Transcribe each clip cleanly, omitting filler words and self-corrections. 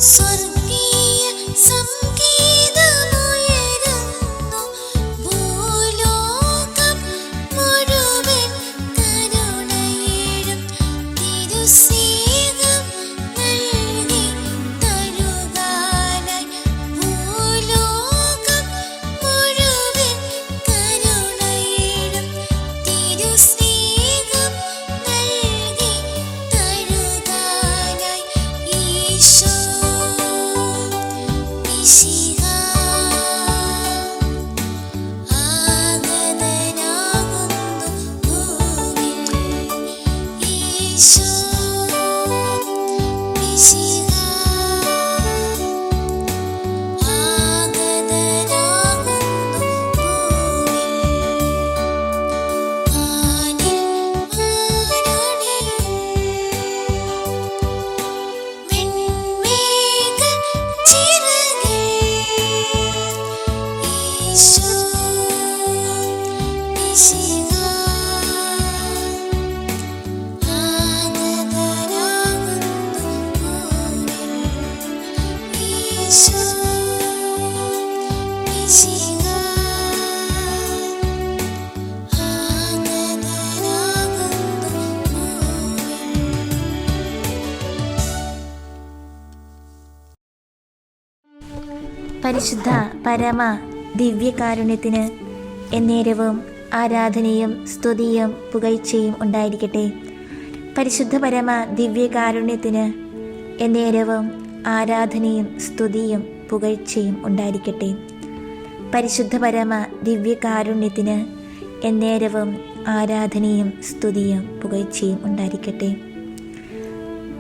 സ്വർഗീയ സംഗീതമുയരുന്നു ഭൂലോകം മുഴുവൻ കരുണയേഴും തിരുസ്നേഹം നൽകി തരുവാനായി ഭൂലോകം മുഴുവൻ കരുണയേഴും തിരുസ്നേഹം നൽകി തരുവാനായി ഈശോ പരിശുദ്ധ പരമ ദിവ്യകാരുണ്യത്തിന് എന്നേരവും ആരാധനയും സ്തുതിയും പുകഴ്ചയും ഉണ്ടായിരിക്കട്ടെ. പരിശുദ്ധ പരമ ദിവ്യകാരുണ്യത്തിന് എന്നേരവും ആരാധനയും സ്തുതിയും പുകഴ്ചയും ഉണ്ടായിരിക്കട്ടെ. പരിശുദ്ധ പരമ ദിവ്യകാരുണ്യത്തിന് എന്നേരവും ആരാധനയും സ്തുതിയും പുകഴ്ചയും ഉണ്ടായിരിക്കട്ടെ.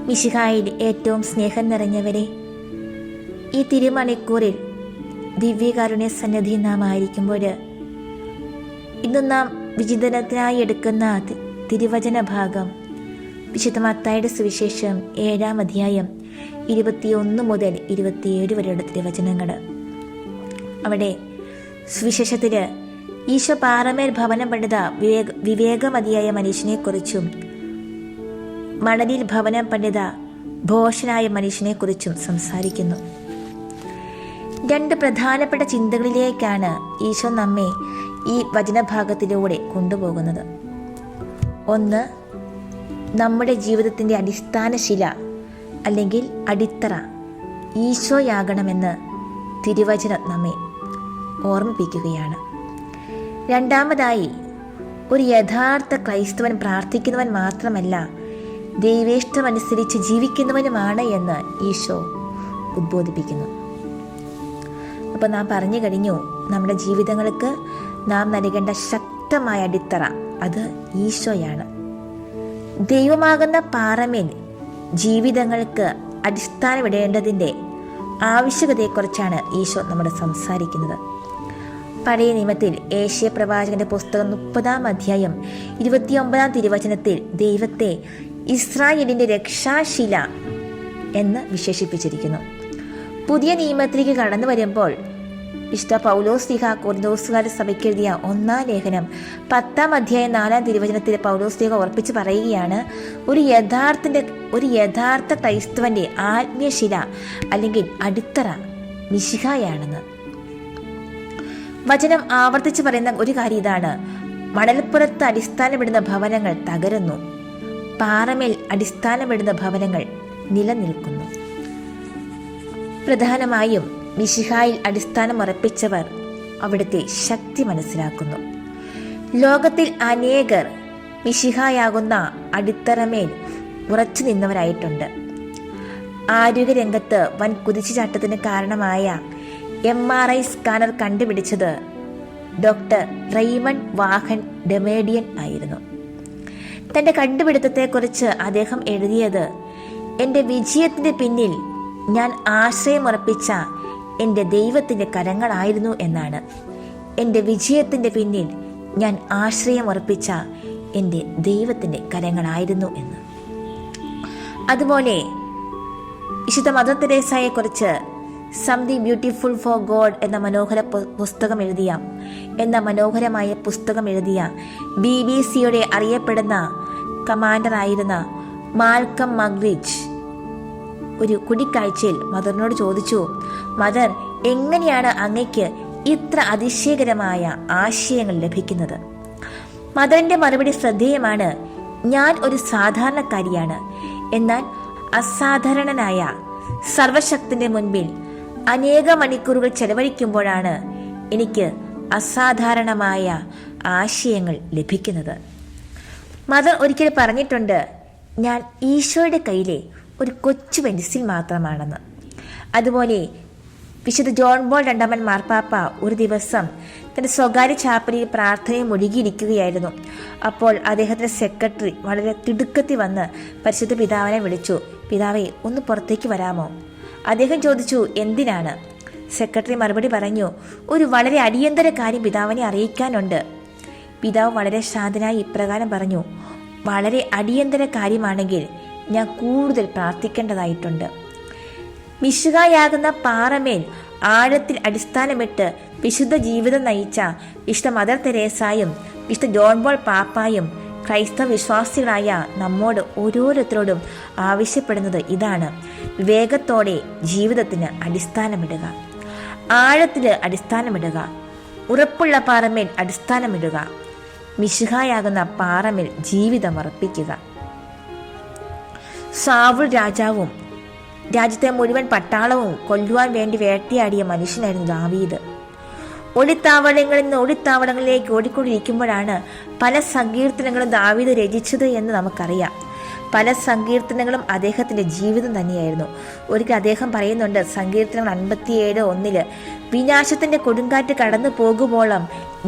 മിശിഹായിൽ ഏറ്റവും സ്നേഹം നിറഞ്ഞവരെ, ഈ തിരുമണിക്കൂറിൽ ദിവ്യകാരുണ്യ സന്നിധി നാം ആയിരിക്കുമ്പോൾ ഇന്ന് നാം വിചിന്തനത്തിനായി എടുക്കുന്ന തിരുവചന ഭാഗം വിശുദ്ധ മത്തായിയുടെ സുവിശേഷം 7-ാം അധ്യായം 21 മുതൽ 27 വരെയുള്ള തിരുവചനങ്ങൾ. അവിടെ സുവിശേഷത്തിൽ ഈശോ പാറമേൽ ഭവനം പണിത വിവേകമതിയായ മനുഷ്യനെക്കുറിച്ചും മണലിൽ ഭവനം പണിത ഭോഷനായ മനുഷ്യനെക്കുറിച്ചും സംസാരിക്കുന്നു. 2 പ്രധാനപ്പെട്ട ചിന്തകളിലേക്കാണ് ഈശോ നമ്മെ ഈ വചനഭാഗത്തിലൂടെ കൊണ്ടുപോകുന്നത്. ഒന്ന്, നമ്മുടെ ജീവിതത്തിൻ്റെ അടിസ്ഥാന ശില അല്ലെങ്കിൽ അടിത്തറ ഈശോയാകണമെന്ന് തിരുവചനം നമ്മെ ഓർമ്മിപ്പിക്കുകയാണ്. രണ്ടാമതായി, ഒരു യഥാർത്ഥ ക്രൈസ്തവൻ പ്രാർത്ഥിക്കുന്നവൻ മാത്രമല്ല, ദൈവേഷ്ടമനുസരിച്ച് ജീവിക്കുന്നവനുമാണ് എന്ന് ഈശോ ഉദ്ബോധിപ്പിക്കുന്നു. അപ്പോൾ നാം പറഞ്ഞു കഴിഞ്ഞു, നമ്മുടെ ജീവിതങ്ങൾക്ക് നാം നൽകേണ്ട ശക്തമായ അടിത്തറ അത് ഈശോയാണ്. ദൈവമാകുന്ന പാറമേൽ ജീവിതങ്ങൾക്ക് അടിസ്ഥാനമിടേണ്ടതിൻ്റെ ആവശ്യകതയെക്കുറിച്ചാണ് ഈശോ നമ്മോട് സംസാരിക്കുന്നത്. പഴയ നിയമത്തിൽ ഏശയ്യാ പ്രവാചകന്റെ പുസ്തകം 30-ാം അധ്യായം 29-ാം തിരുവചനത്തിൽ ദൈവത്തെ ഇസ്രായേലിൻ്റെ രക്ഷാശില എന്ന് വിശേഷിപ്പിച്ചിരിക്കുന്നു. പുതിയ നിയമത്തിലേക്ക് കടന്നു വരുമ്പോൾ വിശുദ്ധ പൗലോസ്ലീഹ കൊരിന്തോസുകാരുടെ സഭയ്ക്ക് എഴുതിയ 1-ാം ലേഖനം 10-ാം അധ്യായം 4-ാം തിരുവചനത്തിൽ പൗലോസ്ലീഹ ഉറപ്പിച്ച് പറയുകയാണ്, ഒരു യഥാർത്ഥ ക്രൈസ്തവന്റെ ആത്മീയശില അല്ലെങ്കിൽ അടിത്തറ മിശിഹായാണെന്ന്. വചനം ആവർത്തിച്ച് പറയുന്ന ഒരു കാര്യം ഇതാണ്: മണൽപ്പുറത്ത് അടിസ്ഥാനമിടുന്ന ഭവനങ്ങൾ തകരുന്നു, പാറമേൽ അടിസ്ഥാനമിടുന്ന ഭവനങ്ങൾ നിലനിൽക്കുന്നു. പ്രധാനമായും മിശിഹായിൽ അടിസ്ഥാനമുറപ്പിച്ചവർ അവിടുത്തെ ശക്തി മനസ്സിലാക്കുന്നു. ലോകത്തിൽ അനേകർ മിശിഹായാകുന്ന അടിത്തറമേൽ ഉറച്ചു നിന്നവരായിട്ടുണ്ട്. ആരോഗ്യരംഗത്ത് വൻ കുതിച്ചുചാട്ടത്തിന് കാരണമായ MRI സ്കാനർ കണ്ടുപിടിച്ചത് ഡോക്ടർ റെയ്മണ്ട് വാഹൻ ഡെമേഡിയൻ ആയിരുന്നു. തൻ്റെ കണ്ടുപിടുത്തത്തെക്കുറിച്ച് അദ്ദേഹം എഴുതിയത്, എൻ്റെ വിജയത്തിൻ്റെ പിന്നിൽ ഞാൻ ആശ്രയമുറപ്പിച്ച എൻ്റെ ദൈവത്തിൻ്റെ കരങ്ങളായിരുന്നു എന്നാണ്. എൻ്റെ വിജയത്തിൻ്റെ പിന്നിൽ ഞാൻ ആശ്രയമുറപ്പിച്ച എൻ്റെ ദൈവത്തിൻ്റെ കരങ്ങളായിരുന്നു എന്ന്. അതുപോലെ വിശുദ്ധ മദർ തെരേസയെക്കുറിച്ച് സംതിങ് ബ്യൂട്ടിഫുൾ ഫോർ ഗോഡ് എന്ന മനോഹരമായ പുസ്തകം എഴുതിയ BBC അറിയപ്പെടുന്ന കമാൻഡറായിരുന്ന മാൽക്കം മഗ്രിച്ച് ഒരു കൂടിക്കാഴ്ചയിൽ മദറിനോട് ചോദിച്ചു, മദർ, എങ്ങനെയാണ് അങ്ങയ്ക്ക് ഇത്ര അതിശയകരമായ ആശയങ്ങൾ ലഭിക്കുന്നത്? മദറിന്റെ മറുപടി ശ്രദ്ധേയമാണ്. ഞാൻ ഒരു സാധാരണക്കാരിയാണ്, എന്നാൽ അസാധാരണനായ സർവശക്തന്റെ മുൻപിൽ അനേക മണിക്കൂറുകൾ ചെലവഴിക്കുമ്പോഴാണ് എനിക്ക് അസാധാരണമായ ആശയങ്ങൾ ലഭിക്കുന്നത്. മദർ ഒരിക്കൽ പറഞ്ഞിട്ടുണ്ട്, ഞാൻ ഈശോയുടെ കയ്യിലെ ഒരു കൊച്ചു പെൻസിൽ മാത്രമാണെന്ന്. അതുപോലെ വിശുദ്ധ ജോൺ പോൾ രണ്ടാമൻ മാർപ്പാപ്പ ഒരു ദിവസം തന്റെ സ്വകാര്യ ചാപ്പലിൽ പ്രാർത്ഥനയിൽ മുഴുകിയിരിക്കുകയായിരുന്നു. അപ്പോൾ അദ്ദേഹത്തിന്റെ സെക്രട്ടറി വളരെ തിടുക്കത്തിൽ വന്ന് പരിശുദ്ധ പിതാവിനെ വിളിച്ചു. പിതാവേ, ഒന്ന് പുറത്തേക്ക് വരാമോ? അദ്ദേഹം ചോദിച്ചു, എന്തിനാണ്? സെക്രട്ടറി മറുപടി പറഞ്ഞു, ഒരു വളരെ അടിയന്തര കാര്യം പിതാവിനെ അറിയിക്കാനുണ്ട്. പിതാവ് വളരെ ശാന്തനായി ഇപ്രകാരം പറഞ്ഞു, വളരെ അടിയന്തര കാര്യമാണെങ്കിൽ ഞാൻ കൂടുതൽ പ്രാർത്ഥിക്കേണ്ടതായിട്ടുണ്ട്. മിശിഹായാകുന്ന പാറമേൽ ആഴത്തിൽ അടിസ്ഥാനമിട്ട് വിശുദ്ധ ജീവിതം നയിച്ച വിശുദ്ധ മദർ തെരേസായും വിശുദ്ധ ജോൺ പോൾ പാപ്പായും ക്രൈസ്തവ വിശ്വാസികളായ നമ്മോട് ഓരോരുത്തരോടും ആവശ്യപ്പെടുന്നത് ഇതാണ്: വിവേകത്തോടെ ജീവിതത്തിന് അടിസ്ഥാനമിടുക, ആഴത്തിൽ അടിസ്ഥാനമിടുക, ഉറപ്പുള്ള പാറമേൽ അടിസ്ഥാനമിടുക, മിശിഹായാകുന്ന പാറമേൽ ജീവിതം അർപ്പിക്കുക. സാവുൾ രാജാവും രാജ്യത്തെ മുഴുവൻ പട്ടാളവും കൊല്ലുവാൻ വേണ്ടി വേട്ടയാടിയ മനുഷ്യനായിരുന്നു ദാവീദ്. ഒളിത്താവളങ്ങളിൽ നിന്ന് ഒളിത്താവളങ്ങളിലേക്ക് ഓടിക്കൊണ്ടിരിക്കുമ്പോഴാണ് പല സങ്കീർത്തനങ്ങളും ദാവീദ് രചിച്ചത് എന്ന് നമുക്കറിയാം. പല സങ്കീർത്തനങ്ങളും അദ്ദേഹത്തിന്റെ ജീവിതം തന്നെയായിരുന്നു. ഒരിക്കൽ അദ്ദേഹം പറയുന്നുണ്ട്, സങ്കീർത്തനങ്ങൾ 57:1, വിനാശത്തിന്റെ കൊടുങ്കാറ്റ് കടന്നു പോകുമ്പോളം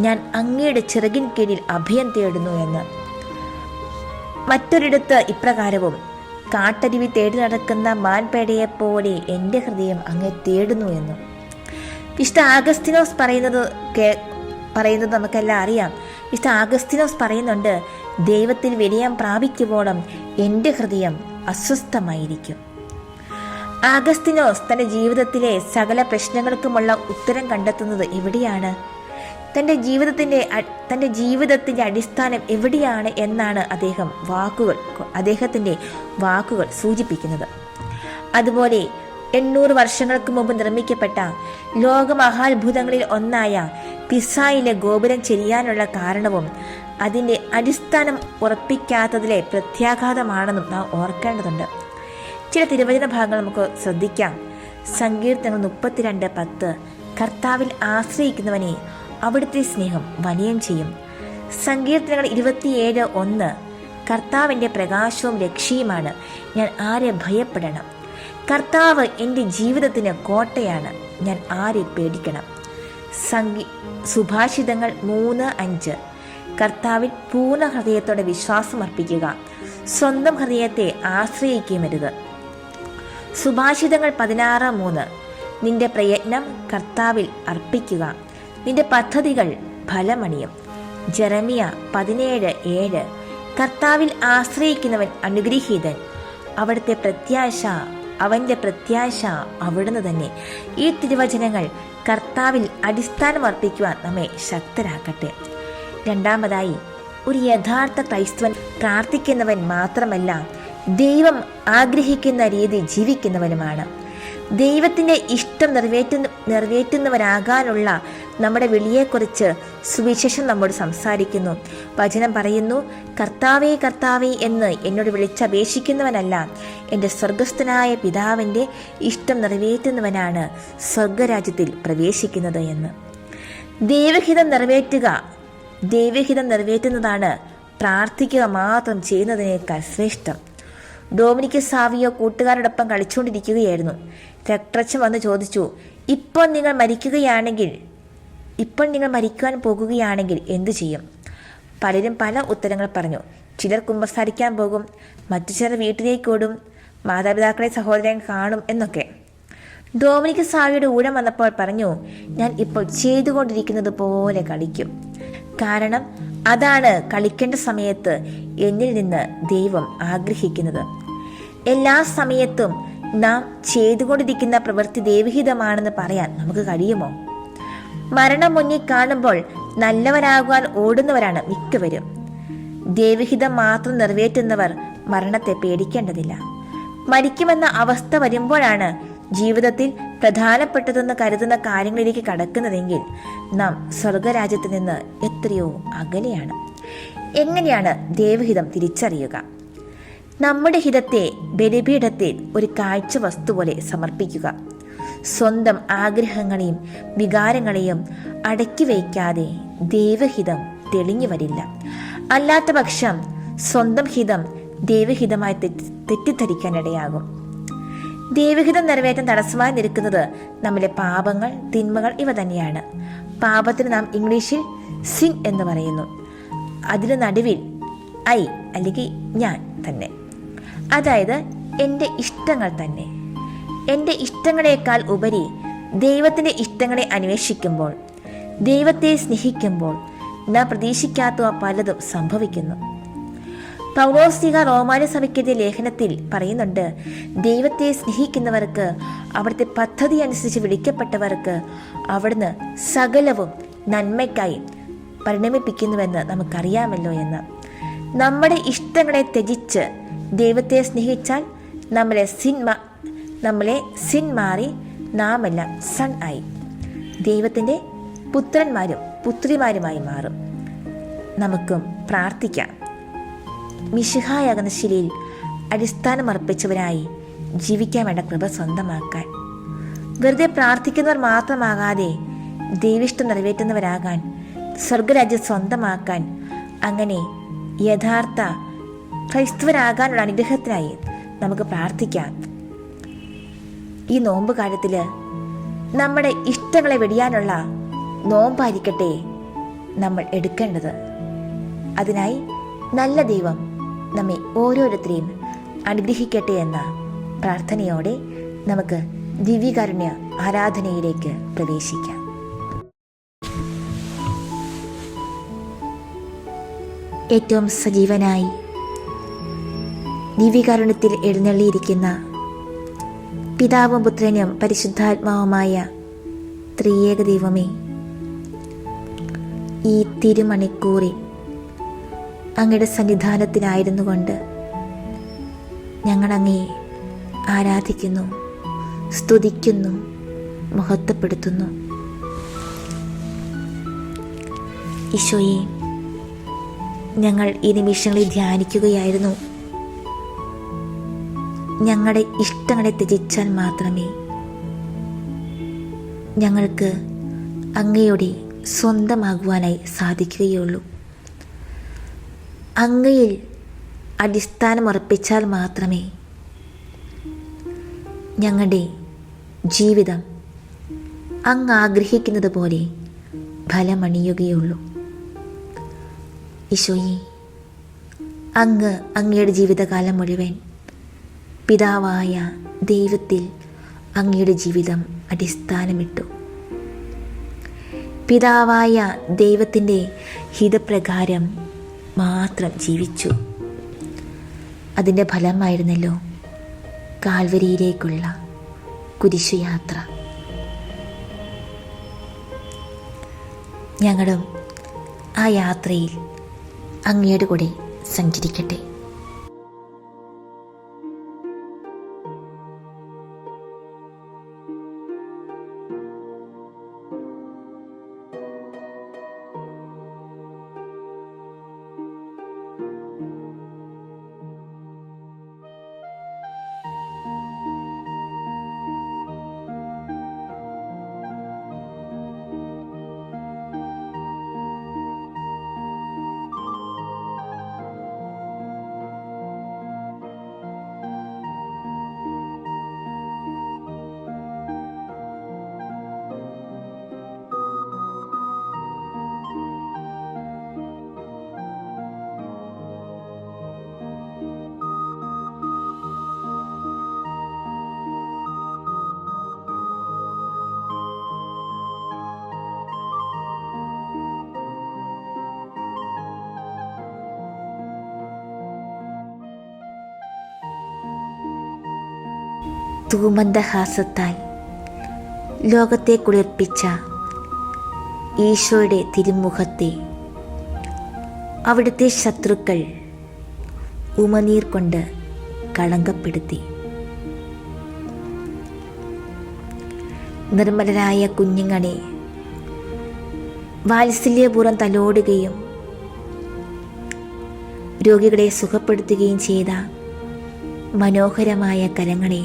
ഞാൻ അങ്ങയുടെ ചിറകിൻ കീഴിൽ അഭയം തേടുന്നു എന്ന്. മറ്റൊരിടത്ത് ഇപ്രകാരവും, കാട്ടരുവി തേടി നടക്കുന്ന മാൻപേടയെപ്പോലെ എൻ്റെ ഹൃദയം അങ്ങേ തേടുന്നു എന്നും. വിശുദ്ധ ആഗസ്തീനോസ് പറയുന്നത് നമുക്കെല്ലാം അറിയാം. വിശുദ്ധ ആഗസ്തീനോസ് പറയുന്നുണ്ട്, ദൈവത്തിൽ വിനയം പ്രാപിക്കുവോളം എൻ്റെ ഹൃദയം അസ്വസ്ഥമായിരിക്കും. ആഗസ്തീനോസ് തൻ്റെ ജീവിതത്തിലെ സകല പ്രശ്നങ്ങൾക്കുമുള്ള ഉത്തരം കണ്ടെത്തുന്നത് എവിടെയാണ്? തൻ്റെ ജീവിതത്തിൻ്റെ അടിസ്ഥാനം എവിടെയാണ് എന്നാണ് അദ്ദേഹത്തിൻ്റെ വാക്കുകൾ സൂചിപ്പിക്കുന്നത്. അതുപോലെ 800 വർഷങ്ങൾക്ക് മുമ്പ് നിർമ്മിക്കപ്പെട്ട ലോകമഹാത്ഭുതങ്ങളിൽ ഒന്നായ പിസായിലെ ഗോപുരം ചെരിയാനുള്ള കാരണവും അതിൻ്റെ അടിസ്ഥാനം ഉറപ്പിക്കാത്തതിലെ പ്രത്യാഘാതമാണെന്നും നാം ഓർക്കേണ്ടതുണ്ട്. ചില തിരുവചന ഭാഗങ്ങൾ നമുക്ക് ശ്രദ്ധിക്കാം. സങ്കീർത്തനങ്ങൾ 32:10, കർത്താവിൽ ആശ്രയിക്കുന്നവനെ അവിടുത്തെ സ്നേഹം വലയം ചെയ്യും. സങ്കീർത്തനങ്ങൾ 27:1, കർത്താവിൻ്റെ പ്രകാശവും രക്ഷയുമാണ്, ഞാൻ ആരെ ഭയപ്പെടണം? കർത്താവ് എൻ്റെ ജീവിതത്തിന് കോട്ടയാണ്, ഞാൻ ആരെ പേടിക്കണം? സുഭാഷിതങ്ങൾ 3:5, കർത്താവിൽ പൂർണ്ണ ഹൃദയത്തോടെ വിശ്വാസം അർപ്പിക്കുക, സ്വന്തം ഹൃദയത്തെ ആശ്രയിക്കുമരുത്. സുഭാഷിതങ്ങൾ 16:3, നിന്റെ പ്രയത്നം കർത്താവിൽ അർപ്പിക്കുക, നിന്റെ പദ്ധതികൾ ഫലമണിയും. ജെറമിയ 17:7, കർത്താവിൽ ആശ്രയിക്കുന്നവൻ അനുഗ്രഹീതൻ, അവന്റെ പ്രത്യാശ അവിടുന്ന് തന്നെ. ഈ തിരുവചനങ്ങൾ കർത്താവിൽ അടിസ്ഥാനം അർപ്പിക്കുവാൻ നമ്മെ ശക്തരാക്കട്ടെ. രണ്ടാമതായി, ഒരു യഥാർത്ഥ ക്രൈസ്തവൻ പ്രാർത്ഥിക്കുന്നവൻ മാത്രമല്ല, ദൈവം ആഗ്രഹിക്കുന്ന രീതി ജീവിക്കുന്നവനുമാണ്. ദൈവത്തിൻ്റെ ഇഷ്ടം നിറവേറ്റുന്നവരാകാനുള്ള നമ്മുടെ വിളിയെക്കുറിച്ച് സുവിശേഷം നമ്മോട് സംസാരിക്കുന്നു. വചനം പറയുന്നു, കർത്താവേ കർത്താവേ എന്ന് എന്നോട് വിളിച്ചപേക്ഷിക്കുന്നവനല്ല, എൻ്റെ സ്വർഗസ്ഥനായ പിതാവിൻ്റെ ഇഷ്ടം നിറവേറ്റുന്നവനാണ് സ്വർഗരാജ്യത്തിൽ പ്രവേശിക്കുന്നത് എന്ന്. ദൈവഹിതം നിറവേറ്റുന്നതാണ് പ്രാർത്ഥിക്കുക മാത്രം ചെയ്യുന്നതിനേക്കാൾ ശ്രേഷ്ഠം. ഡൊമിനിക് സാവിയോ കൂട്ടുകാരോടൊപ്പം കളിച്ചുകൊണ്ടിരിക്കുകയായിരുന്നു. രക്തച്ഛൻ വന്ന് ചോദിച്ചു, ഇപ്പോൾ നിങ്ങൾ മരിക്കുവാൻ പോകുകയാണെങ്കിൽ എന്തു ചെയ്യും? പലരും പല ഉത്തരങ്ങൾ പറഞ്ഞു. ചിലർ കുമ്പസാരിക്കാൻ പോകും, മറ്റു ചിലർ വീട്ടിലേക്ക് ഓടും, മാതാപിതാക്കളെ സഹോദരൻ കാണും എന്നൊക്കെ. ഡൊമിനിക് സാവിയുടെ ഊഴം വന്നപ്പോൾ പറഞ്ഞു, ഞാൻ ഇപ്പോൾ ചെയ്തുകൊണ്ടിരിക്കുന്നത് പോലെ കളിക്കും. കാരണം അതാണ് കളിക്കേണ്ട സമയത്ത് എന്നിൽ നിന്ന് ദൈവം ആഗ്രഹിക്കുന്നത്. എല്ലാ സമയത്തും നാം ചെയ്തുകൊണ്ടിരിക്കുന്ന പ്രവൃത്തി ദൈവഹിതമാണെന്ന് പറയാൻ നമുക്ക് കഴിയുമോ? മരണം മുന്നിൽ കാണുമ്പോൾ നല്ലവരാകുവാൻ ഓടുന്നവരാണ് മിക്കവരും. ദൈവഹിതം മാത്രം നിറവേറ്റുന്നവർ മരണത്തെ പേടിക്കേണ്ടതില്ല. മരിക്കുമെന്ന അവസ്ഥ വരുമ്പോഴാണ് ജീവിതത്തിൽ പ്രധാനപ്പെട്ടതെന്ന് കരുതുന്ന കാര്യങ്ങളിലേക്ക് കടക്കുന്നതെങ്കിൽ നാം സ്വർഗരാജ്യത്ത് നിന്ന് എത്രയോ അകലെയാണ്. എങ്ങനെയാണ് ദൈവഹിതം തിരിച്ചറിയുക? നമ്മുടെ ഹിതത്തെ ബലിപീഠത്തിൽ ഒരു കാഴ്ച വസ്തു പോലെ സമർപ്പിക്കുക. സ്വന്തം ആഗ്രഹങ്ങളെയും വികാരങ്ങളെയും അടക്കി വയ്ക്കാതെ ദൈവഹിതം തെളിഞ്ഞു വരില്ല. അല്ലാത്ത പക്ഷം സ്വന്തം ഹിതം ദൈവഹിതമായി തെറ്റിദ്ധരിക്കാനിടയാകും. ദൈവഹിതം നിറവേറ്റാൻ തടസ്സമായി നിൽക്കുന്നത് നമ്മുടെ പാപങ്ങൾ, തിന്മകൾ ഇവ തന്നെയാണ്. പാപത്തിന് നാം ഇംഗ്ലീഷിൽ സിൻ എന്ന് പറയുന്നു. അതിന് നടുവിൽ ഐ അല്ലെങ്കിൽ ഞാൻ തന്നെ, അതായത് എൻ്റെ ഇഷ്ടങ്ങൾ തന്നെ. എൻ്റെ ഇഷ്ടങ്ങളെക്കാൾ ഉപരി ദൈവത്തിൻ്റെ ഇഷ്ടങ്ങളെ അന്വേഷിക്കുമ്പോൾ, ദൈവത്തെ സ്നേഹിക്കുമ്പോൾ നാം പ്രതീക്ഷിക്കാത്ത പലതും സംഭവിക്കുന്നു. പൗലോസ്ലീഹ റോമാന്യ സഭയ്ക്കെതിരെ ലേഖനത്തിൽ പറയുന്നുണ്ട്, ദൈവത്തെ സ്നേഹിക്കുന്നവർക്ക്, അവിടുത്തെ പദ്ധതി അനുസരിച്ച് വിളിക്കപ്പെട്ടവർക്ക് അവിടുന്ന് സകലവും നന്മയ്ക്കായി പരിണമിപ്പിക്കുന്നുവെന്ന് നമുക്കറിയാമല്ലോ എന്ന്. നമ്മുടെ ഇഷ്ടങ്ങളെ ത്യജിച്ച് ദൈവത്തെ സ്നേഹിച്ചാൽ നമ്മളെ സിൻ മാറി നാമെല്ലാം സൺ ആയി ദൈവത്തിൻ്റെ പുത്രന്മാരും പുത്രിമാരുമായി മാറും. നമുക്കും പ്രാർത്ഥിക്കാം. മിശിഹായാകുന്ന ശിലയിൽ അടിസ്ഥാനമർപ്പിച്ചവരായി ജീവിക്കാൻ വേണ്ട കൃപ സ്വന്തമാക്കാൻ, വെറുതെ പ്രാർത്ഥിക്കുന്നവർ മാത്രമാകാതെ ദൈവിഷ്ടം നിറവേറ്റുന്നവരാകാൻ, സ്വർഗരാജ്യം സ്വന്തമാക്കാൻ, അങ്ങനെ യഥാർത്ഥ ക്രൈസ്തവരാകാനുള്ള അനുഗ്രഹത്തിനായി നമുക്ക് പ്രാർത്ഥിക്കാം. ഈ നോമ്പ് കാലത്തിൽ നമ്മുടെ ഇഷ്ടങ്ങളെ വെടിയാനുള്ള നോമ്പായിരിക്കട്ടെ നമ്മൾ എടുക്കേണ്ടത്. അതിനായി നല്ല ദൈവം നമ്മെ ഓരോരുത്തരെയും അനുഗ്രഹിക്കട്ടെ എന്ന പ്രാർത്ഥനയോടെ നമുക്ക് ദിവ്യകാരുണ്യ ആരാധനയിലേക്ക് പ്രവേശിക്കാം. ഏറ്റവും സജീവനായി ദിവ്യകാരുണ്യത്തിൽ എഴുന്നള്ളിയിരിക്കുന്ന പിതാവും പുത്രനും പരിശുദ്ധാത്മാവുമായ ത്രിയേക ദൈവമേ, ഈ തിരുമണിക്കൂറിൽ അങ്ങയുടെ സന്നിധാനത്തിനായിരുന്നു കൊണ്ട് ഞങ്ങൾ അങ്ങയെ ആരാധിക്കുന്നു, സ്തുതിക്കുന്നു, മഹത്വപ്പെടുത്തുന്നു. ഈശോയെ, ഞങ്ങൾ ഈ നിമിഷങ്ങളിൽ ധ്യാനിക്കുകയായിരുന്നു. ഞങ്ങളുടെ ഇഷ്ടങ്ങളെ ത്യജിച്ചാൽ മാത്രമേ ഞങ്ങൾക്ക് അങ്ങയുടെ സ്വന്തമാകുവാനായി സാധിക്കുകയുള്ളൂ. അങ്ങയിൽ അടിസ്ഥാനമുറപ്പിച്ചാൽ മാത്രമേ ഞങ്ങളുടെ ജീവിതം അങ്ങ് ആഗ്രഹിക്കുന്നത് പോലെ ഫലമണിയുകയുള്ളൂ. ഈശോയെ, അങ്ങയുടെ ജീവിതകാലം മുഴുവൻ പിതാവായ ദൈവത്തിൽ അങ്ങയുടെ ജീവിതം അടിസ്ഥാനമിട്ടു. പിതാവായ ദൈവത്തിൻ്റെ ഹിതപ്രകാരം മാത്രം ജീവിച്ചു. അതിൻ്റെ ഫലമായിരുന്നല്ലോ കാൽവരിയിലേക്കുള്ള കുരിശുയാത്ര. ഞങ്ങളും ആ യാത്രയിൽ അങ്ങയുടെ കൂടെ സഞ്ചരിക്കട്ടെ. തൂമന്ദഹാസത്താൽ ലോകത്തെ കുളിർപ്പിച്ച ഈശോയുടെ തിരുമുഖത്തെ അവിടുത്തെ ശത്രുക്കൾ ഉമനീർ കൊണ്ട് കളങ്കപ്പെടുത്തി. നിർമ്മലരായ കുഞ്ഞുങ്ങളെ വാത്സല്യപൂർവ്വം തലോടുകയും രോഗികളെ സുഖപ്പെടുത്തുകയും ചെയ്ത മനോഹരമായ കരങ്ങളെ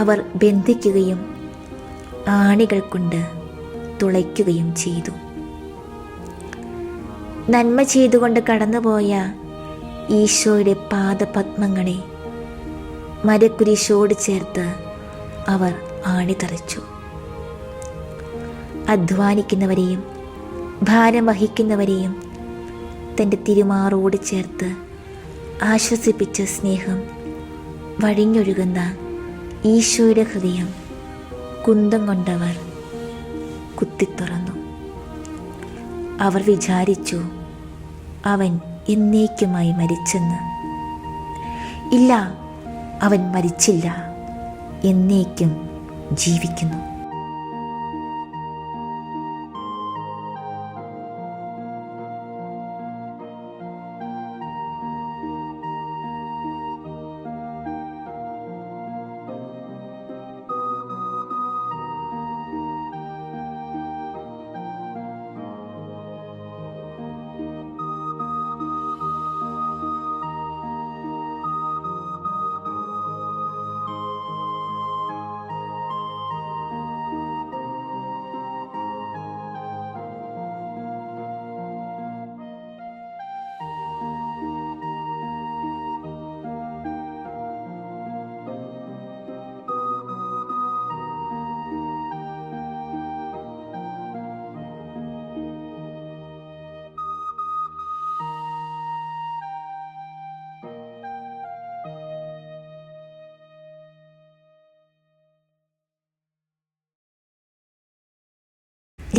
അവർ ബന്ധിക്കുകയും ആണികൾ കൊണ്ട് തുളയ്ക്കുകയും ചെയ്തു. നന്മ ചെയ്തുകൊണ്ട് കടന്നുപോയ ഈശോയുടെ പാദപത്മങ്ങളെ മരക്കുരിശോട് ചേർത്ത് അവർ ആണിതറച്ചു. അധ്വാനിക്കുന്നവരെയും ഭാരം വഹിക്കുന്നവരെയും തൻ്റെ തിരുമാറോട് ചേർത്ത് ആശ്വസിപ്പിച്ച സ്നേഹം വഴിഞ്ഞൊഴുകുന്ന ഈശോയുടെ ഹൃദയം കുന്തം കൊണ്ടവർ കുത്തിത്തുറന്നു. അവർ വിചാരിച്ചു അവൻ എന്നേക്കുമായി മരിച്ചെന്ന്. ഇല്ല, അവൻ മരിച്ചില്ല, എന്നേക്കും ജീവിക്കുന്നു.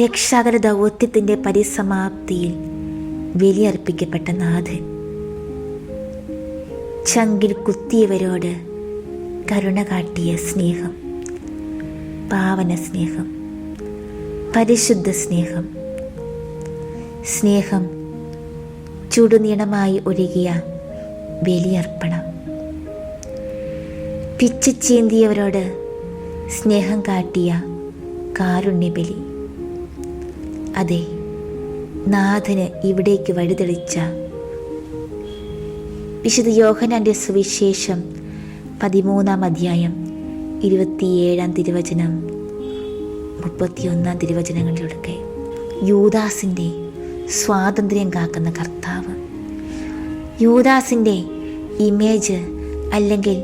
രക്ഷാകര ദൗത്യത്തിൻ്റെ പരിസമാപ്തിയിൽ ബലിയർപ്പിക്കപ്പെട്ട നാഥൻ ചങ്കിൽ കുത്തിയവരോട് കരുണ കാട്ടിയ സ്നേഹം, പാവന സ്നേഹം, പരിശുദ്ധ സ്നേഹം, സ്നേഹം ചുടുനീളമായി ഒഴുകിയ ബലിയർപ്പണം, പിച്ചച്ചീന്തിയവരോട് സ്നേഹം കാട്ടിയ കാരുണ്യബലി. അതെ, നാഥന് ഇവിടേക്ക് വഴിതെളിച്ച വിശുദ്ധ യോഹന്നാന്റെ സുവിശേഷം 13-ാം അധ്യായം 27-ാം തിരുവചനം 31-ാം തിരുവചനങ്ങളിലൊക്കെ യൂദാസിൻ്റെ സ്വാതന്ത്ര്യം കാക്കുന്ന കർത്താവ്, യൂദാസിൻ്റെ ഇമേജ് അല്ലെങ്കിൽ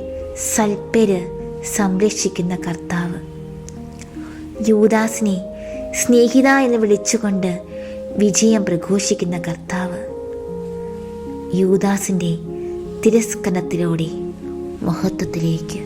സൽപ്പേര് സംരക്ഷിക്കുന്ന കർത്താവ്, യൂദാസിനെ സ്നേഹിത എന്ന് വിളിച്ചുകൊണ്ട് വിജയം പ്രഘോഷിക്കുന്ന കർത്താവ്, യൂദാസിൻ്റെ തിരസ്കരണത്തിലൂടെ മഹത്വത്തിലേക്ക്.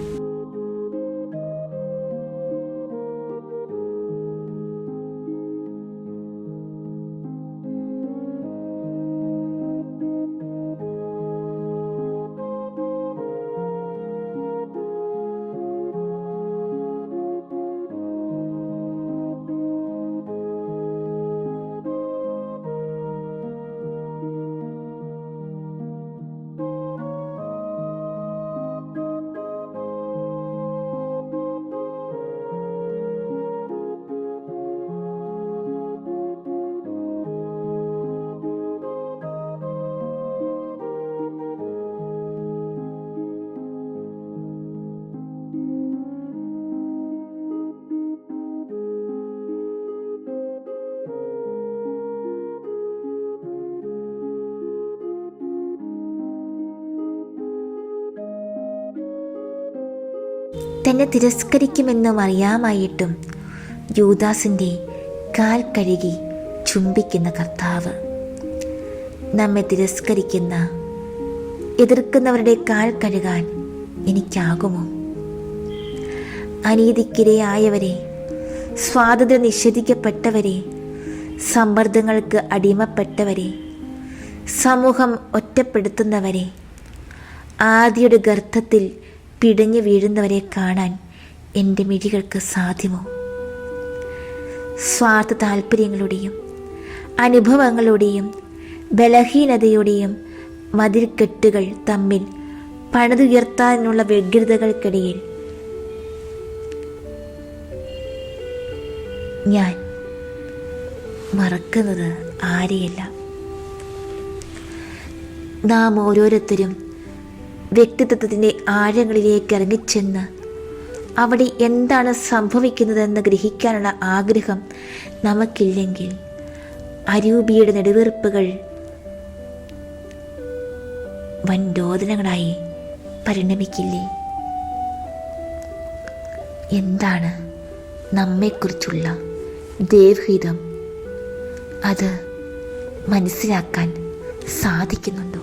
തന്നെ തിരസ്കരിക്കുമെന്നും അറിയാമായിട്ടും യൂദാസിൻ്റെ കാൽ കഴുകി ചുംബിക്കുന്ന കർത്താവ്, നമ്മെ തിരസ്കരിക്കുന്ന എതിർക്കുന്നവരുടെ കാൽ കഴുകാൻ എനിക്കാകുമോ? അനീതിക്കിരയായവരെ, സ്വാതന്ത്ര്യം നിഷേധിക്കപ്പെട്ടവരെ, സമ്മർദ്ദങ്ങൾക്ക് അടിമപ്പെട്ടവരെ, സമൂഹം ഒറ്റപ്പെടുത്തുന്നവരെ, ആദിയുടെ ഗർത്തത്തിൽ പിടഞ്ഞു വീഴുന്നവരെ കാണാൻ എൻ്റെ മിഴികൾക്ക് സാധ്യമോ? സ്വാർത്ഥ താല്പര്യങ്ങളുടെയും അനുഭവങ്ങളുടെയും ബലഹീനതയുടെയും മതിൽക്കെട്ടുകൾ തമ്മിൽ പണിതുയർത്താനുള്ള വ്യഗ്രതകൾക്കിടയിൽ ഞാൻ മറക്കുന്നത് ആരെയല്ല. നാം ഓരോരുത്തരും വ്യക്തിത്വത്തിൻ്റെ ആഴങ്ങളിലേക്ക് ഇറങ്ങിച്ചെന്ന് അവിടെ എന്താണ് സംഭവിക്കുന്നതെന്ന് ഗ്രഹിക്കാനുള്ള ആഗ്രഹം നമുക്കില്ലെങ്കിൽ അരൂപിയുടെ നെടുവീർപ്പുകൾ വൻ രോദനങ്ങളായി പരിണമിക്കില്ലേ? എന്താണ് നമ്മെക്കുറിച്ചുള്ള ദൈവഹിതം? അത് മനസ്സിലാക്കാൻ സാധിക്കുന്നുണ്ടോ?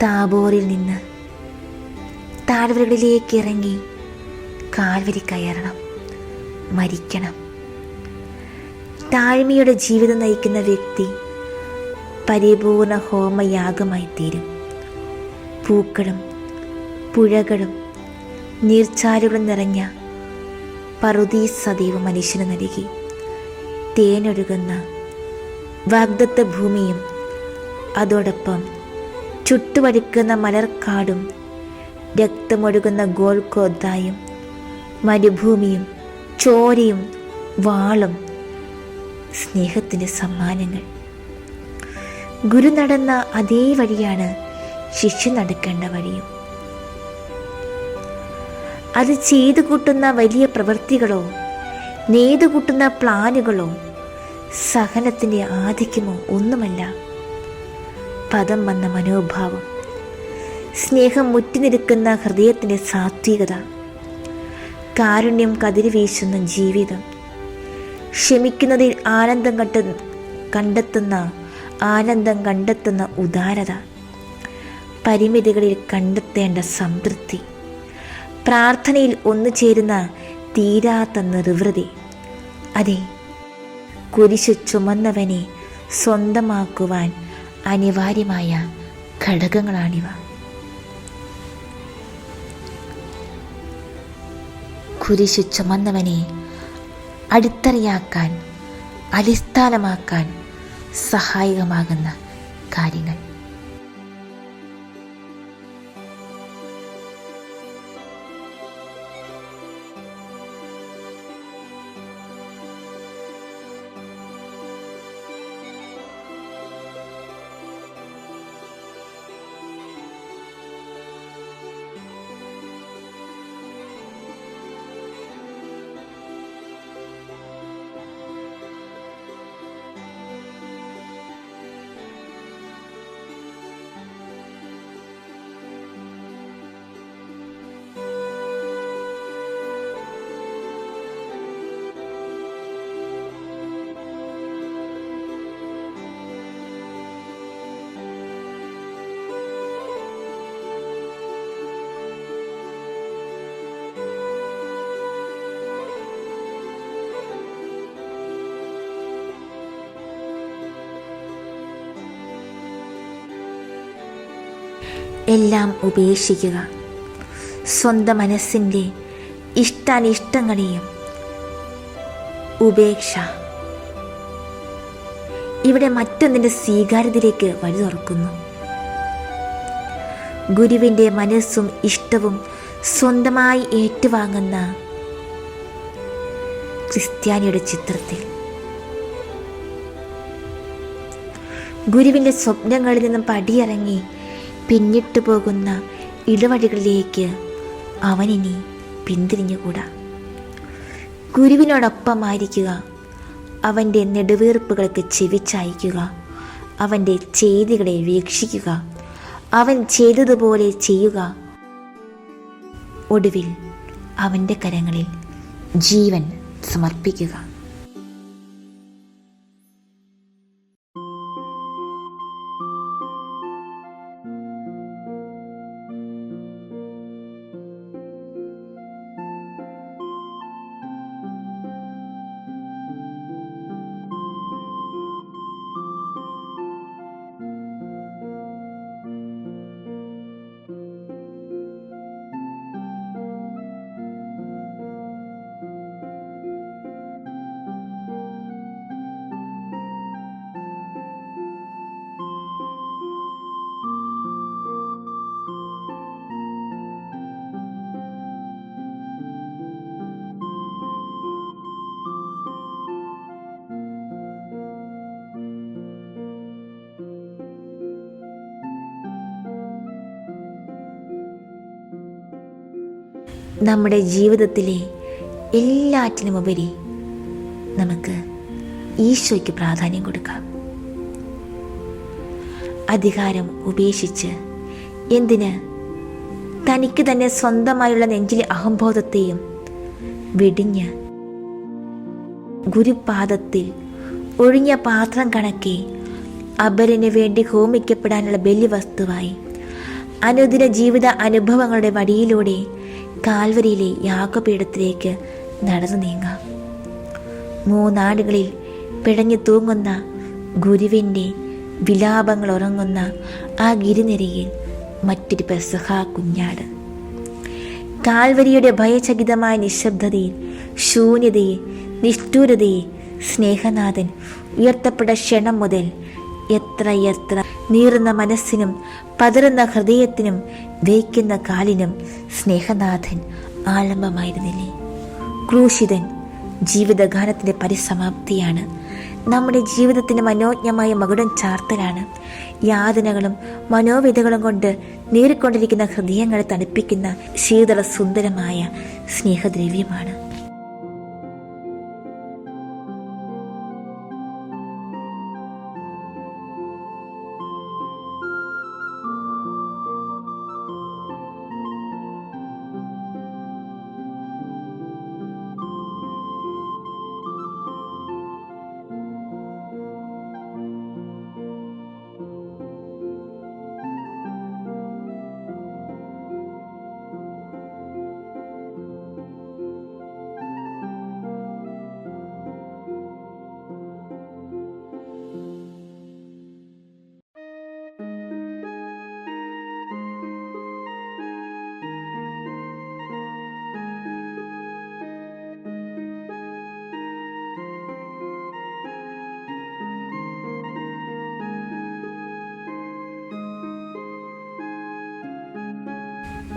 താബോറിൽ നിന്ന് താഴ്വരകളിലേക്ക് ഇറങ്ങി കാൽവരി കയറണം, മരിക്കണം. താഴ്മയുടെ ജീവിതം നയിക്കുന്ന വ്യക്തി പരിപൂർണ ഹോമയാഗമായി തീരും. പൂക്കളും പുഴകളും നീർച്ചാലുകളും നിറഞ്ഞ പറുദീസ് സദൈവം മനുഷ്യന് നൽകി. തേനൊഴുകുന്ന വാഗ്ദത്ത ഭൂമിയും അതോടൊപ്പം ചുട്ടുപഴുക്കുന്ന മലർക്കാടും രക്തമൊഴുകുന്ന ഗോൽഗോഥായും മരുഭൂമിയും ചോരയും വാളും സ്നേഹത്തിൻ്റെ സമ്മാനങ്ങൾ. ഗുരു നടന്ന അതേ വഴിയാണ് ശിഷ്യ നടക്കേണ്ട വഴിയും. അത് ചെയ്തു കൂട്ടുന്ന വലിയ പ്രവൃത്തികളോ നെയ്തുകൂട്ടുന്ന പ്ലാനുകളോ സഹനത്തിൻ്റെ ആധിക്യമോ ഒന്നുമല്ല. പദം വന്ന മനോഭാവം, സ്നേഹം മുറ്റിനിൽക്കുന്ന ഹൃദയത്തിൻ്റെ സാത്വികത, കാരുണ്യം കതിരി വീശുന്ന ജീവിതം, ക്ഷമിക്കുന്നതിൽ ആനന്ദം കണ്ടെത്തുന്ന ഉദാരത, പരിമിതികളിൽ കണ്ടെത്തേണ്ട സംതൃപ്തി, പ്രാർത്ഥനയിൽ ഒന്നുചേരുന്ന തീരാത്ത നിർവൃതി. അതെ, കുരിശു ചുമന്നവനെ സ്വന്തമാക്കുവാൻ അനിവാര്യമായ ഘടകങ്ങളാണിവ. കുരിശു ചുമന്നവനെ അടിത്തറയാക്കാൻ, അടിസ്ഥാനമാക്കാൻ സഹായകമാകുന്ന കാര്യങ്ങൾ. എല്ലാം ഉപേക്ഷിക്കുക. സ്വന്തം മനസ്സിൻ്റെ ഇഷ്ടാനിഷ്ടങ്ങളെയും ഉപേക്ഷ ഇവിടെ മറ്റൊന്നിൻ്റെ സ്വീകാര്യതയിലേക്ക് വഴി തുറക്കുന്നു. ഗുരുവിൻ്റെ മനസ്സും ഇഷ്ടവും സ്വന്തമായി ഏറ്റുവാങ്ങുന്ന ക്രിസ്ത്യാനിയുടെ ചിത്രത്തിൽ ഗുരുവിൻ്റെ സ്വപ്നങ്ങളിൽ നിന്നും പടിയിറങ്ങി പിന്നിട്ടു പോകുന്ന ഇടവഴികളിലേക്ക് അവനിനി പിന്തിരിഞ്ഞുകൂടാ. ഗുരുവിനോടൊപ്പമായിരിക്കുക, അവൻ്റെ നെടുവീർപ്പുകൾക്ക് ചെവിച്ചായിക്കുക, അവൻ്റെ ചെയ്തികളെ വീക്ഷിക്കുക, അവൻ ചെയ്തതുപോലെ ചെയ്യുക. ഒടുവിൽ അവൻ്റെ കരങ്ങളിൽ ജീവൻ സമർപ്പിക്കുക. നമ്മുടെ ജീവിതത്തിലെ എല്ലാറ്റിനുമുപരി നമുക്ക് ഈശോയ്ക്ക് പ്രാധാന്യം കൊടുക്കാം. അധികാരം ഉപേക്ഷിച്ച് എന്തിന് തനിക്ക് തന്നെ സ്വന്തമായുള്ള നെഞ്ചിലെ അഹംബോധത്തെയും വെടിഞ്ഞ് ഗുരുപാദത്തിൽ ഒഴിഞ്ഞ പാത്രം കണക്കെ അപരന് വേണ്ടി ഹോമിക്കപ്പെടാനുള്ള ബലിവസ്തുവായി അനുദിന ജീവിത അനുഭവങ്ങളുടെ വഴിയിലൂടെ കാൽവരിയിലെ യാഗപീഠത്തിലേക്ക് നടന്നു നീങ്ങാം. 3 ആടുകളിൽ പിടഞ്ഞു തൂങ്ങുന്ന ഗുരുവിൻ്റെ വിലാപങ്ങൾ ഉറങ്ങുന്ന ആ ഗിരിനിരയിൽ മറ്റൊരു പെസഹ കുഞ്ഞാട്. കാൽവരിയുടെ ഭയചകിതമായ നിശബ്ദതയിൽ, ശൂന്യതയിൽ, നിഷ്ഠൂരതയിൽ സ്നേഹനാഥൻ ഉയർത്തപ്പെട്ട ക്ഷണം മുതൽ എത്ര നീറുന്ന മനസ്സിനും പതറുന്ന ഹൃദയത്തിനും വേയ്ക്കുന്ന കാലിനും സ്നേഹനാഥൻ ആലംബമായിരുന്നില്ലേ? ക്രൂശിതൻ ജീവിതഗാനത്തിൻ്റെ പരിസമാപ്തിയാണ്. നമ്മുടെ ജീവിതത്തിന് മനോജ്ഞമായ മകുടം ചാർത്തലാണ്. യാതനകളും മനോവേദകളും കൊണ്ട് നീറിക്കൊണ്ടിരിക്കുന്ന ഹൃദയങ്ങളെ തണുപ്പിക്കുന്ന ശീതള സുന്ദരമായ സ്നേഹദ്രവ്യമാണ്.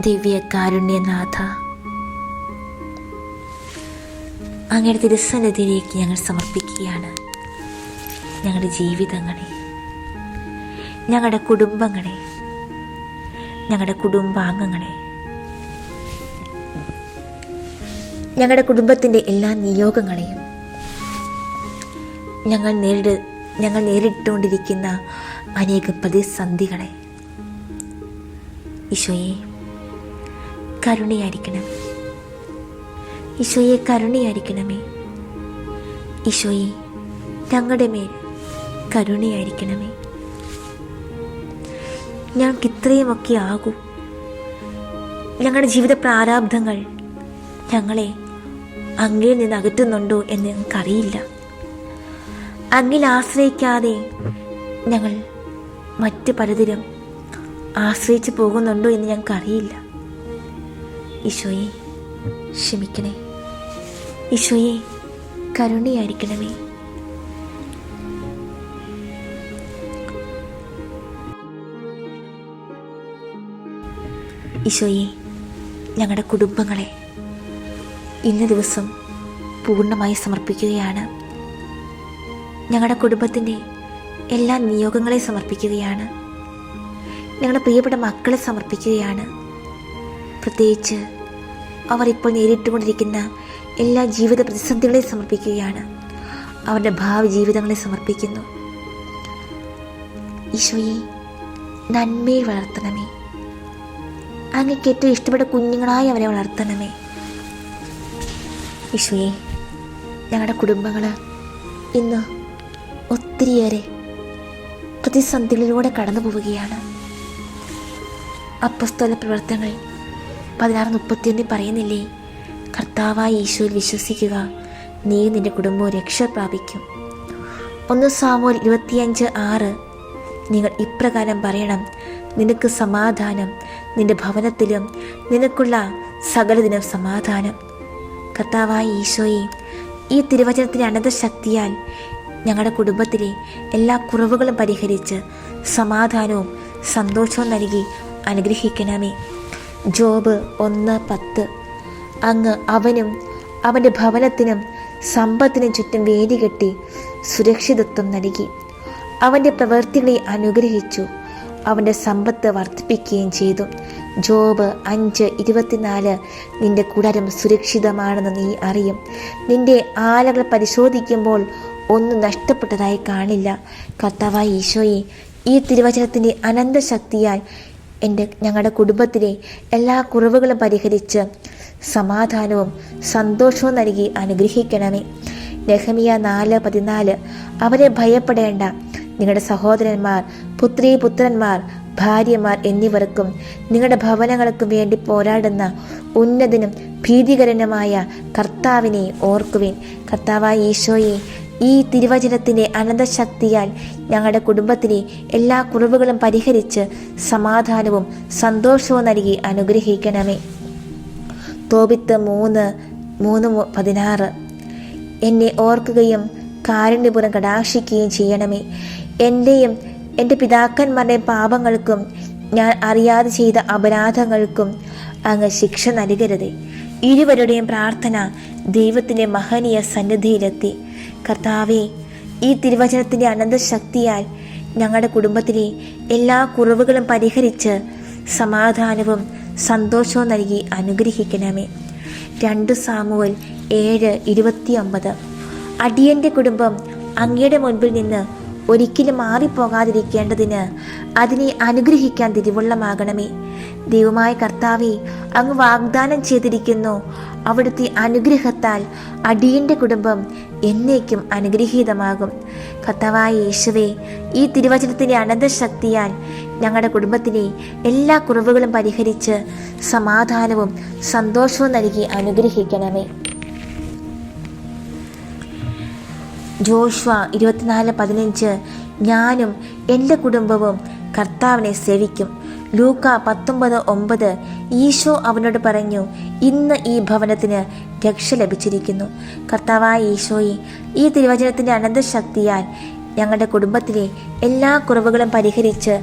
ദിവ്യകാരുണ്യനാഥ, അങ്ങയുടെ തിരുസന്നിധിയിലേക്ക് ഞങ്ങൾ സമർപ്പിക്കുകയാണ് ഞങ്ങളുടെ ജീവിതങ്ങളെ, ഞങ്ങളുടെ കുടുംബങ്ങളെ, ഞങ്ങളുടെ കുടുംബാംഗങ്ങളെ, ഞങ്ങളുടെ കുടുംബത്തിൻ്റെ എല്ലാ നിയോഗങ്ങളെയും, ഞങ്ങൾ നേരിട്ടുകൊണ്ടിരിക്കുന്ന അനേക പ്രതിസന്ധികളെ. ഈശോയെ കരുണയായിരിക്കണം, ഈശോയെ കരുണയായിരിക്കണമേ, ഈശോയെ ഞങ്ങളുടെ മേൽ കരുണയായിരിക്കണമേ. ഞങ്ങൾക്ക് ഇത്രയുമൊക്കെ ആകൂ. ഞങ്ങളുടെ ജീവിത പ്രാരാബ്ധങ്ങൾ ഞങ്ങളെ അങ്ങിൽ നിന്ന് അകറ്റുന്നുണ്ടോ എന്ന് ഞങ്ങൾക്കറിയില്ല. അങ്ങിൽ ആശ്രയിക്കാതെ ഞങ്ങൾ മറ്റ് പലതിലും ആശ്രയിച്ച് പോകുന്നുണ്ടോ എന്ന് ഞങ്ങൾക്കറിയില്ല. ഈശോയെ ക്ഷമിക്കണേ, ഈശോയെ കരുണയായിരിക്കണമേ. ഈശോയെ ഞങ്ങളുടെ കുടുംബങ്ങളെ ഇന്ന ദിവസം പൂർണ്ണമായി സമർപ്പിക്കുകയാണ്. ഞങ്ങളുടെ കുടുംബത്തിൻ്റെ എല്ലാ നിയോഗങ്ങളെ സമർപ്പിക്കുകയാണ്. ഞങ്ങളുടെ പ്രിയപ്പെട്ട മക്കളെ സമർപ്പിക്കുകയാണ്. പ്രത്യേകിച്ച് അവർ ഇപ്പോൾ നേരിട്ടുകൊണ്ടിരിക്കുന്ന എല്ലാ ജീവിത പ്രതിസന്ധികളെയും സമർപ്പിക്കുകയാണ്. അവരുടെ ഭാവി ജീവിതങ്ങളെ സമർപ്പിക്കുന്നു. ഈശോയെ, നന്മയിൽ വളർത്തണമേ. അങ്ങേക്ക് ഏറ്റവും ഇഷ്ടപ്പെട്ട കുഞ്ഞുങ്ങളായി അവരെ വളർത്തണമേ. ഈശോയെ, ഞങ്ങളുടെ കുടുംബങ്ങൾ ഇന്ന് ഒത്തിരിയേറെ പ്രതിസന്ധികളിലൂടെ കടന്നു പോവുകയാണ്. അപ്പസ്തോല പ്രവർത്തനങ്ങൾ 16:31 പറയുന്നില്ലേ, കർത്താവായ ഈശോയിൽ വിശ്വസിക്കുക, നീ നിന്റെ കുടുംബവും രക്ഷ പ്രാപിക്കും. 1 സാമുവേൽ 25:6 നിങ്ങൾ ഇപ്രകാരം പറയണം, നിനക്ക് സമാധാനം, നിന്റെ ഭവനത്തിലും നിനക്കുള്ള സകലതിനും സമാധാനം. കർത്താവായ ഈശോയെ, ഈ തിരുവചനത്തിൻ്റെ അനന്ത ശക്തിയാൽ ഞങ്ങളുടെ കുടുംബത്തിലെ എല്ലാ കുറവുകളും പരിഹരിച്ച് സമാധാനവും സന്തോഷവും നൽകി അനുഗ്രഹിക്കണമേ. ജോബ് 1:10 അങ്ങ് അവനും അവൻ്റെ ഭവനത്തിനും സമ്പത്തിനും ചുറ്റും വേലി കെട്ടി സുരക്ഷിതത്വം നൽകി. അവൻ്റെ പ്രവൃത്തികളെ അനുഗ്രഹിച്ചു, അവൻ്റെ സമ്പത്ത് വർദ്ധിപ്പിക്കുകയും ചെയ്തു. ജോബ് 5:24 നിന്റെ കൂടാരം സുരക്ഷിതമാണെന്ന് നീ അറിയും. നിന്റെ ആലകൾ പരിശോധിക്കുമ്പോൾ ഒന്നും നഷ്ടപ്പെട്ടതായി കാണില്ല. കർത്താവായ ഈശോയെ, ഈ തിരുവചനത്തിൻ്റെ അനന്ത ശക്തിയാൽ ഞങ്ങളുടെ കുടുംബത്തിലെ എല്ലാ കുറവുകളും പരിഹരിച്ച് സമാധാനവും സന്തോഷവും നൽകി അനുഗ്രഹിക്കണമേ. നെഹെമ്യാ 4:14 അവരെ ഭയപ്പെടേണ്ട, നിങ്ങളുടെ സഹോദരന്മാർ, പുത്രീപുത്രന്മാർ, ഭാര്യമാർ എന്നിവർക്കും നിങ്ങളുടെ ഭവനങ്ങൾക്കും വേണ്ടി പോരാടുന്ന ഉന്നതനും ഭീതികരനുമായ കർത്താവിനെ ഓർക്കുവിൻ. കർത്താവായ ഈശോയെ, ഈ തിരുവചനത്തിൻ്റെ അനന്തശക്തിയാൽ ഞങ്ങളുടെ കുടുംബത്തിലെ എല്ലാ കുറവുകളും പരിഹരിച്ച് സമാധാനവും സന്തോഷവും നൽകി അനുഗ്രഹിക്കണമേ. തോബിത്ത് 3:16 എന്നെ ഓർക്കുകയും കാരുണ്യപൂർവ്വം കടാക്ഷിക്കുകയും ചെയ്യണമേ. എൻ്റെയും എൻ്റെ പിതാക്കന്മാരുടെയും പാപങ്ങൾക്കും ഞാൻ അറിയാതെ ചെയ്ത അപരാധങ്ങൾക്കും അങ്ങ് ശിക്ഷ നൽകരുത്. ഇരുവരുടെയും പ്രാർത്ഥന ദൈവത്തിൻ്റെ മഹനീയ സന്നിധിയിലെത്തി. കർത്താവേ, ഈ തിരുവചനത്തിൻ്റെ അനന്ത ശക്തിയാൽ ഞങ്ങളുടെ കുടുംബത്തിലെ എല്ലാ കുറവുകളും പരിഹരിച്ച് സമാധാനവും സന്തോഷവും നൽകി അനുഗ്രഹിക്കണമേ. 2 സാമുവേൽ 7:29 അടിയൻ്റെ കുടുംബം അങ്ങയുടെ മുൻപിൽ നിന്ന് ഒരിക്കലും മാറിപ്പോകാതിരിക്കേണ്ടതിന് അതിനെ അനുഗ്രഹിക്കാൻ തിരുവുള്ളമാകണമേ. ദൈവമായ കർത്താവേ, അങ്ങ് വാഗ്ദാനം ചെയ്തിരിക്കുന്നു, അവിടുത്തെ അനുഗ്രഹത്താൽ അടിയൻ്റെ കുടുംബം എന്നേക്കും അനുഗ്രഹീതമാകും. കർത്താവായ യേശുവേ, ഈ തിരുവചനത്തിൻ്റെ അനന്ത ശക്തിയാൽ ഞങ്ങളുടെ കുടുംബത്തിലെ എല്ലാ കുറവുകളും പരിഹരിച്ച് സമാധാനവും സന്തോഷവും നൽകി അനുഗ്രഹിക്കണമേ. ജോഷുവ 24:15 ഞാനും എൻ്റെ കുടുംബവും കർത്താവിനെ സേവിക്കും. ലൂക്ക 19:9 ഈശോ അവനോട് പറഞ്ഞു, ഇന്ന് ഈ ഭവനത്തിന് രക്ഷ ലഭിച്ചിരിക്കുന്നു. കർത്താവായ ഈശോയെ, ഈ തിരുവചനത്തിൻ്റെ അനന്ത ശക്തിയാൽ ഞങ്ങളുടെ കുടുംബത്തിലെ എല്ലാ കുറവുകളും പരിഹരിച്ച്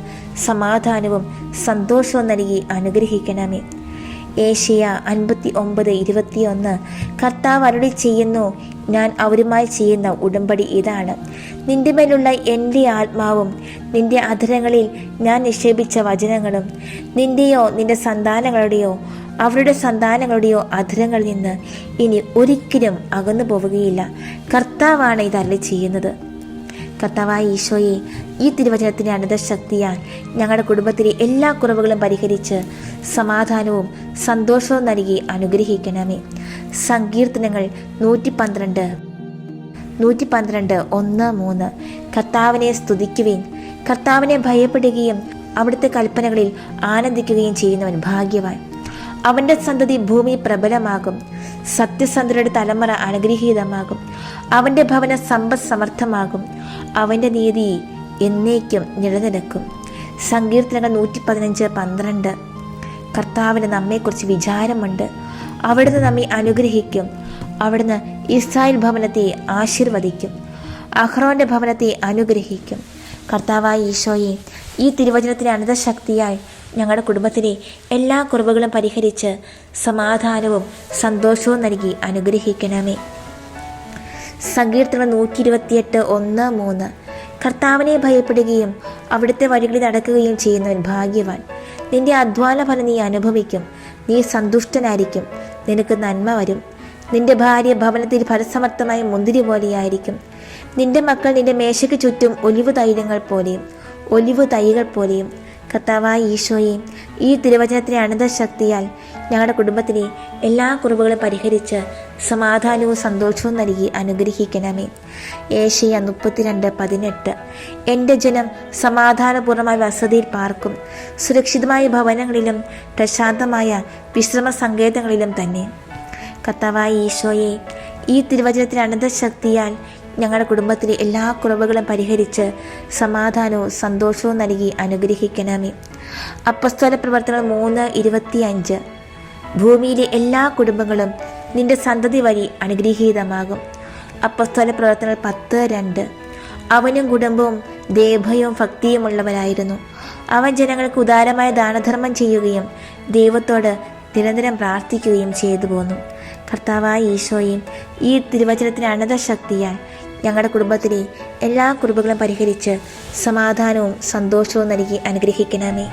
സമാധാനവും സന്തോഷവും നൽകി അനുഗ്രഹിക്കണമേ. ഏശയ്യ 59:21 കർത്താവ് അരുളി ചെയ്യുന്നു, ഞാൻ അവരുമായി ചെയ്യുന്ന ഉടമ്പടി ഇതാണ്, നിന്റെ മേലുള്ള എൻ്റെ ആത്മാവും നിന്റെ അധരങ്ങളിൽ ഞാൻ നിക്ഷേപിച്ച വചനങ്ങളും നിന്റെയോ നിന്റെ സന്താനങ്ങളുടെയോ അവരുടെ സന്താനങ്ങളുടെയോ അധരങ്ങളിൽ നിന്ന് ഇനി ഒരിക്കലും അകന്നു പോവുകയില്ല. കർത്താവാണ് ഇത് അരുളി ചെയ്യുന്നത്. കർത്താവായ ഈശോയെ, ഈ തിരുവചനത്തിൻ്റെ അനന്ത ശക്തിയാൽ ഞങ്ങളുടെ കുടുംബത്തിലെ എല്ലാ കുറവുകളും പരിഹരിച്ച് സമാധാനവും സന്തോഷവും നൽകി അനുഗ്രഹിക്കണമേ. സങ്കീർത്തനങ്ങൾ 112 1:3 കർത്താവിനെ സ്തുതിക്കുവിൻ. കർത്താവിനെ ഭയപ്പെടുകയും അവിടുത്തെ കൽപ്പനകളിൽ ആനന്ദിക്കുകയും ചെയ്യുന്നവൻ ഭാഗ്യവാൻ. അവൻ്റെ സന്തതി ഭൂമി പ്രബലമാകും, സത്യസന്ധരുടെ തലമുറ അനുഗ്രഹീതമാകും. അവൻ്റെ ഭവന സമ്പദ് സമർത്ഥമാകും, അവൻ്റെ നീതി എന്നേക്കും നിലനിൽക്കും. സങ്കീർത്തനങ്ങൾ 115:12 കർത്താവിന് നമ്മെക്കുറിച്ച് വിചാരമുണ്ട്, അവിടുന്ന് നമ്മെ അനുഗ്രഹിക്കും. അവിടുന്ന് ഇസ്രായേൽ ഭവനത്തെ ആശീർവദിക്കും, അഹ്റോന്റെ ഭവനത്തെ അനുഗ്രഹിക്കും. കർത്താവായ ഈശോയെ, ഈ തിരുവചനത്തിൻ്റെ അനന്തശക്തിയായി ഞങ്ങളുടെ കുടുംബത്തിലെ എല്ലാ കുറവുകളും പരിഹരിച്ച് സമാധാനവും സന്തോഷവും നൽകി അനുഗ്രഹിക്കണമേ. സങ്കീർത്തനം 128:1-3 കർത്താവിനെ ഭയപ്പെടുകയും അവിടുത്തെ വഴികളിൽ നടക്കുകയും ചെയ്യുന്നവൻ ഭാഗ്യവാൻ. നിന്റെ അധ്വാന ഫലം നീ അനുഭവിക്കും, നീ സന്തുഷ്ടനായിരിക്കും. നിനക്ക് നന്മ വരും. നിന്റെ ഭാര്യ ഭവനത്തിൽ ഫലസമർത്ഥമായ മുന്തിരി പോലെയായിരിക്കും. നിന്റെ മക്കൾ നിന്റെ മേശയ്ക്ക് ചുറ്റും ഒലിവ് തൈകൾ പോലെയും. കർത്താവായ ഈശോയെ, ഈ തിരുവചനത്തിലെ അനന്തശക്തിയാൽ ഞങ്ങളുടെ കുടുംബത്തിലെ എല്ലാ കുറവുകളും പരിഹരിച്ച് സമാധാനവും സന്തോഷവും നൽകി അനുഗ്രഹിക്കണമേ. ഏശയ്യ 32:18. എൻ്റെ ജനം സമാധാനപൂർണ്ണമായ വസതിയിൽ പാർക്കും, സുരക്ഷിതമായ ഭവനങ്ങളിലും പ്രശാന്തമായ വിശ്രമ സങ്കേതങ്ങളിലും തന്നെ. കർത്താവായ ഈശോയെ, ഈ തിരുവചനത്തിലെ അനന്തശക്തിയാൽ ഞങ്ങളുടെ കുടുംബത്തിലെ എല്ലാ കുറവുകളും പരിഹരിച്ച് സമാധാനവും സന്തോഷവും നൽകി അനുഗ്രഹിക്കണമേ. അപ്പസ്തോല പ്രവർത്തനങ്ങൾ 3:25. ഭൂമിയിലെ എല്ലാ കുടുംബങ്ങളും നിന്റെ സന്തതി വഴി അനുഗ്രഹീതമാകും. അപ്പസ്തോല പ്രവർത്തനങ്ങൾ 10:2. അവനും കുടുംബവും ദൈവഭയവും ഭക്തിയുമുള്ളവരായിരുന്നു. അവൻ ജനങ്ങൾക്ക് ഉദാരമായ ദാനധർമ്മം ചെയ്യുകയും ദൈവത്തോട് നിരന്തരം പ്രാർത്ഥിക്കുകയും ചെയ്തു പോന്നു. കർത്താവായ ഈശോയും, ഈ തിരുവചനത്തിന് അനന്തശക്തിയാൽ ഞങ്ങളുടെ കുടുംബത്തിലെ എല്ലാ കുറിവുകളും പരിഹരിച്ച് സമാധാനവും സന്തോഷവും നൽകി അനുഗ്രഹിക്കണമേ.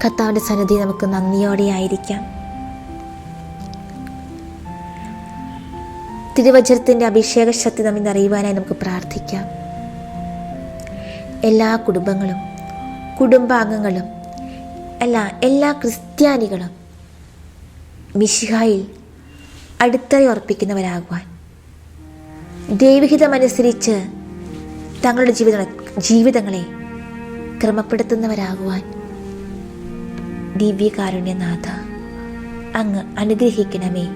കർത്താവിൻ്റെ സന്നിധി നമുക്ക് നന്ദിയോടെ ആയിരിക്കാം. തിരുവചനത്തിൻ്റെ അഭിഷേക ശക്തി നമ്മിൽ അറിയുവാനായി നമുക്ക് പ്രാർത്ഥിക്കാം. എല്ലാ കുടുംബങ്ങളും, കുടുംബാംഗങ്ങളും, എല്ലാ ക്രിസ്ത്യാനികളും മിശിഹായിൽ അടിത്തറ ഉറപ്പിക്കുന്നവരാകുവാൻ, ദൈവഹിതമനുസരിച്ച് തങ്ങളുടെ ജീവിതങ്ങളെ ക്രമപ്പെടുത്തുന്നവരാകുവാൻ ദിവ്യകാരുണ്യനാഥ അങ്ങ് അനുഗ്രഹിക്കണമേ.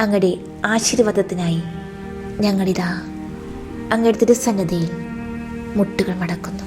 അങ്ങയുടെ ആശീർവാദത്തിനായി ഞങ്ങളിതാ അങ്ങയുടെ തിരുസന്നിധിയിൽ മുട്ടുകൾ മടക്കുന്നു.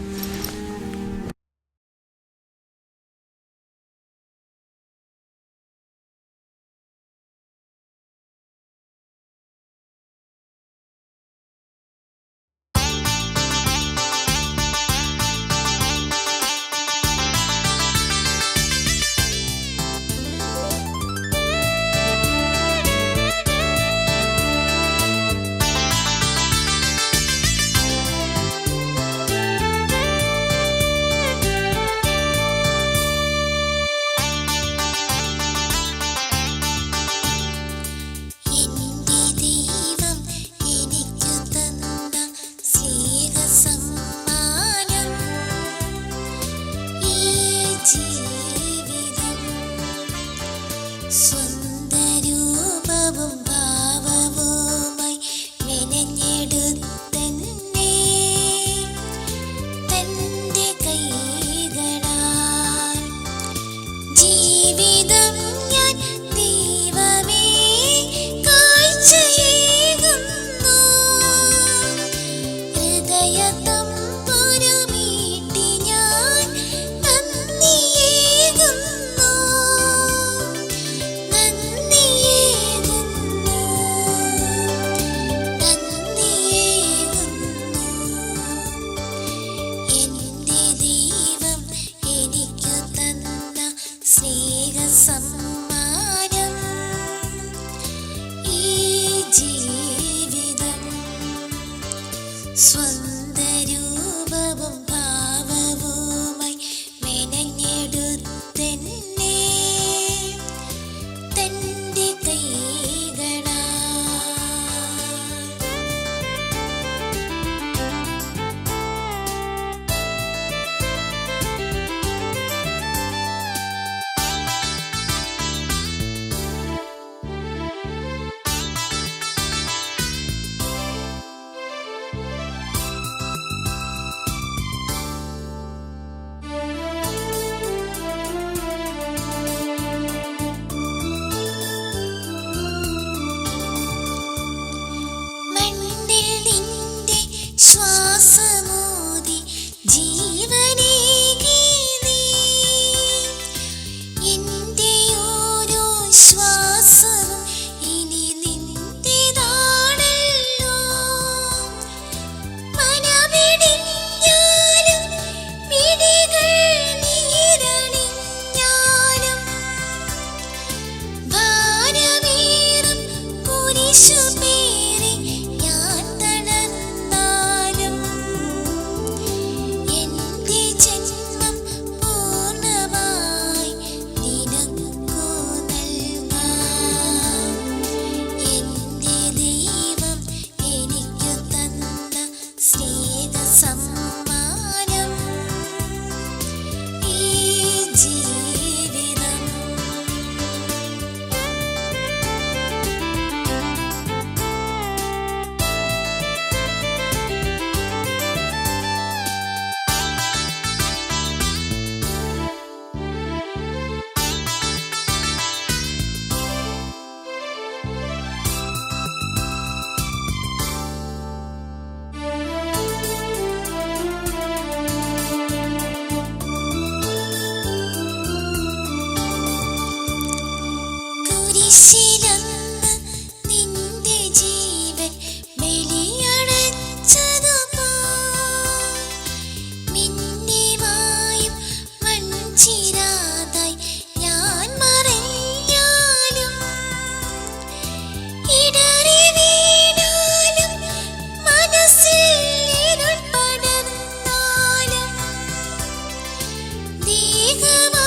േഘമാ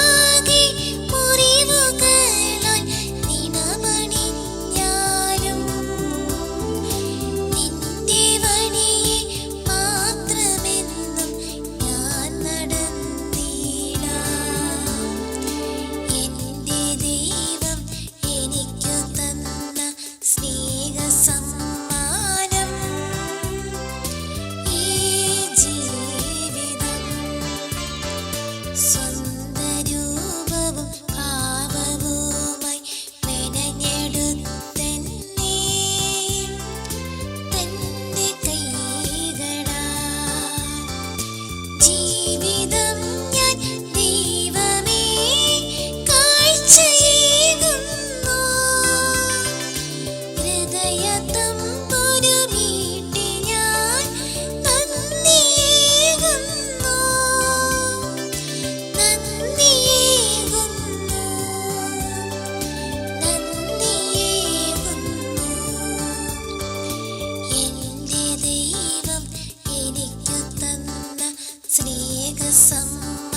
സ്വന്തരൂപവും ഭാവവുമായി മെനഞ്ഞെടുത്തെന്നെ തന്റെ കൈകളാൽ. ജീവിതം ഞാൻ ദൈവമേ കാഴ്ചയേകുന്നു. ഹൃദയത്തമ്പുരുമീട്ടി ഞാൻ നന്ദിയേകുന്നു. നന്ദിയേകുന്നു. നന്ദിയേകുന്നു. എന്റെ ദൈവം എനിക്കു തന്ന സ്നേഹസമ്മാനം